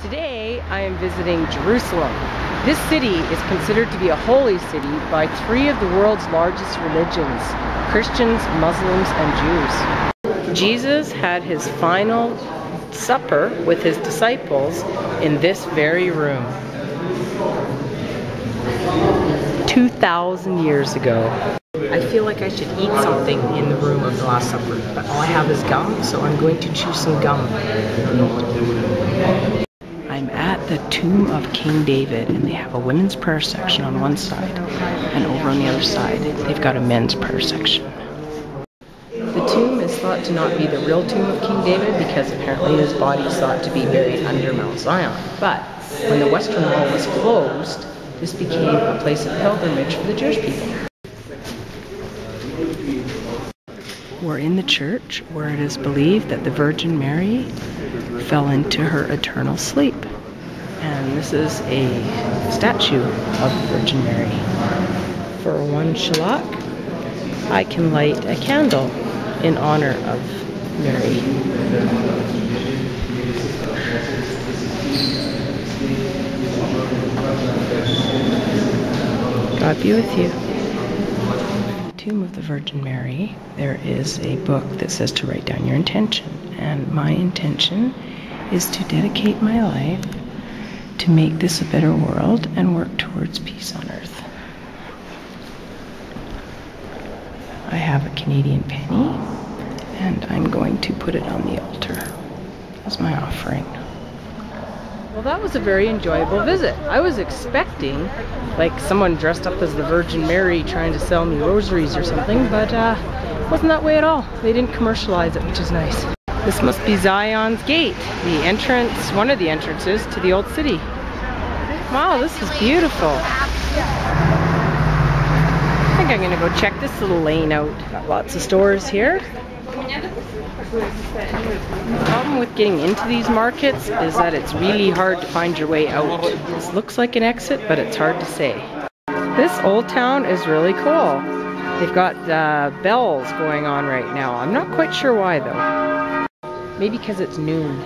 Today I am visiting Jerusalem. This city is considered to be a holy city by three of the world's largest religions: Christians, Muslims, and Jews. Jesus had his final supper with his disciples in this very room 2,000 years ago. I feel like I should eat something in the room of the Last Supper, but all I have is gum, so I'm going to chew some gum. I'm at the tomb of King David, and they have a women's prayer section on one side, and over on the other side they've got a men's prayer section. The tomb is thought to not be the real tomb of King David because apparently his body is thought to be buried under Mount Zion. But when the Western Wall was closed, this became a place of pilgrimage for the Jewish people. We're in the church where it is believed that the Virgin Mary fell into her eternal sleep. And this is a statue of the Virgin Mary. For one shalak, I can light a candle in honor of Mary. God be with you. Tomb of the Virgin Mary, there is a book that says to write down your intention, and my intention is to dedicate my life to make this a better world and work towards peace on earth. I have a Canadian penny and I'm going to put it on the altar as my offering. Well, that was a very enjoyable visit. I was expecting like someone dressed up as the Virgin Mary trying to sell me rosaries or something, but it wasn't that way at all. They didn't commercialize it, which is nice. This must be Zion's Gate, the entrance, one of the entrances to the Old City. Wow, this is beautiful. I think I'm gonna go check this little lane out. Got lots of stores here. The problem with getting into these markets is that it's really hard to find your way out. This looks like an exit, but it's hard to say. This old town is really cool. They've got bells going on right now. I'm not quite sure why though. Maybe because it's noon.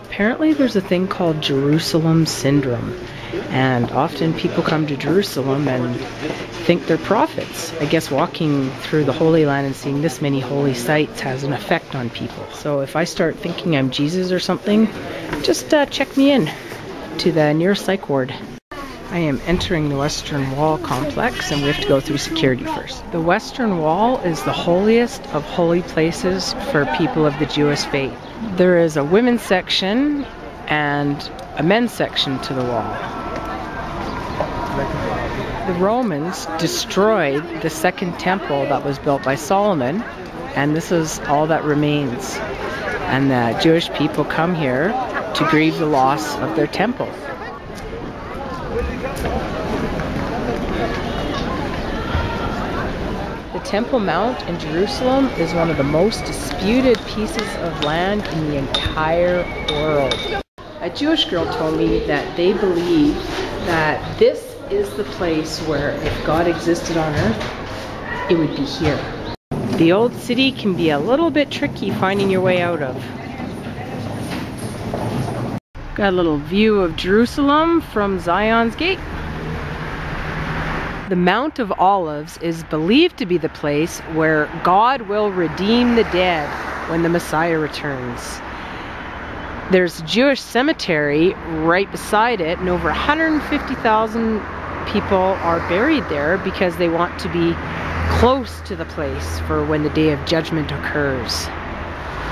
Apparently there's a thing called Jerusalem syndrome, and often people come to Jerusalem and think they're prophets. I guess walking through the Holy Land and seeing this many holy sites has an effect on people. So if I start thinking I'm Jesus or something, just check me in to the nearest psych ward. I am entering the Western Wall complex and we have to go through security first. The Western Wall is the holiest of holy places for people of the Jewish faith. There is a women's section and a men's section to the wall. The Romans destroyed the second temple that was built by Solomon, and this is all that remains. And the Jewish people come here to grieve the loss of their temple. The Temple Mount in Jerusalem is one of the most disputed pieces of land in the entire world. A Jewish girl told me that they believe that this is the place where if God existed on earth, it would be here. The old city can be a little bit tricky finding your way out of. Got a little view of Jerusalem from Zion's Gate. The Mount of Olives is believed to be the place where God will redeem the dead when the Messiah returns. There's a Jewish cemetery right beside it, and over 150,000 people are buried there because they want to be close to the place for when the Day of Judgment occurs.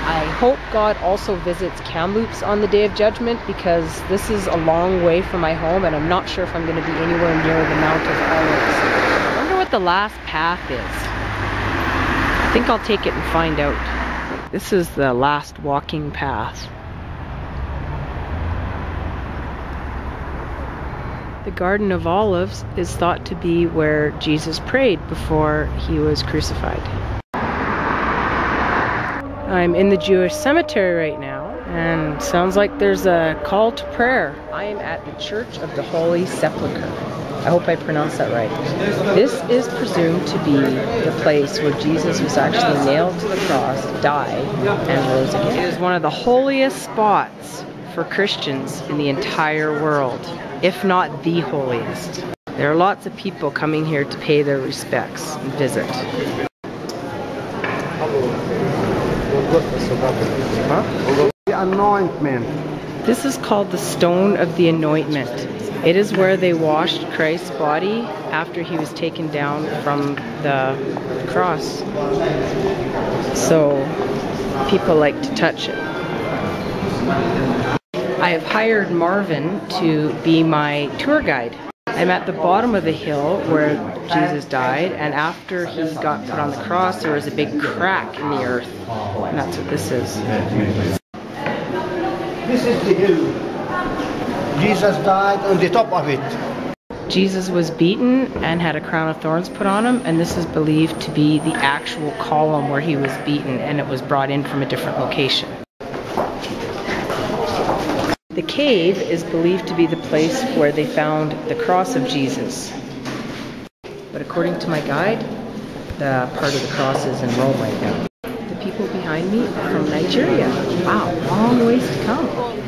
I hope God also visits Kamloops on the Day of Judgment because this is a long way from my home and I'm not sure if I'm going to be anywhere near the Mount of Olives. I wonder what the last path is. I think I'll take it and find out. This is the last walking path. The Garden of Olives is thought to be where Jesus prayed before he was crucified. I'm in the Jewish cemetery right now, and sounds like there's a call to prayer. I am at the Church of the Holy Sepulchre. I hope I pronounced that right. This is presumed to be the place where Jesus was actually nailed to the cross, died, and rose again. It is one of the holiest spots for Christians in the entire world, if not the holiest. There are lots of people coming here to pay their respects and visit. The anointment. This is called the Stone of the Anointment. It is where they washed Christ's body after he was taken down from the cross. So people like to touch it. I have hired Marvin to be my tour guide. I'm at the bottom of the hill where Jesus died, and after he got put on the cross, there was a big crack in the earth. And that's what this is. This is the hill. Jesus died on the top of it. Jesus was beaten and had a crown of thorns put on him, and this is believed to be the actual column where he was beaten, and it was brought in from a different location. The cave is believed to be the place where they found the cross of Jesus. But according to my guide, the part of the cross is in Rome right now. The people behind me are from Nigeria. Wow, long ways to come.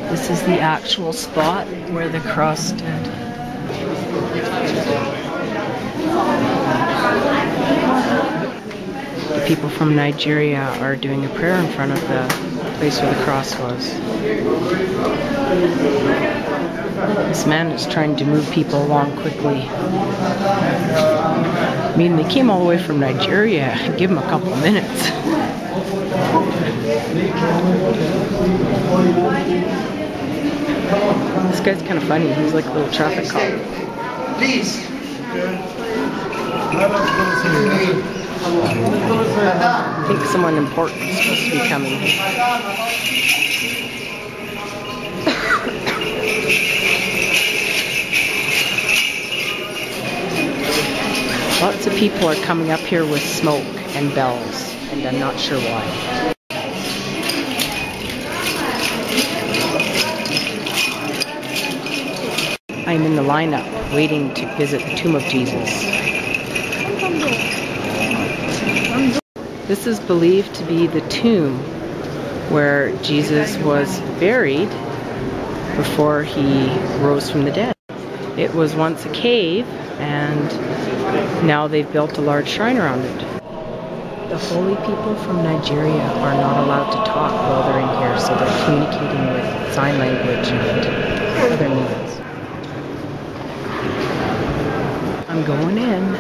This is the actual spot where the cross stood. The people from Nigeria are doing a prayer in front of the place where the cross was. This man is trying to move people along quickly. I mean, they came all the way from Nigeria. Give them a couple of minutes. This guy's kind of funny. He's like a little traffic cop. Please. I think someone important is supposed to be coming here. Lots of people are coming up here with smoke and bells, and I'm not sure why. I'm in the lineup waiting to visit the tomb of Jesus. This is believed to be the tomb where Jesus was buried before he rose from the dead. It was once a cave, and now they've built a large shrine around it. The holy people from Nigeria are not allowed to talk while they're in here, so they're communicating with sign language and other means. I'm going in.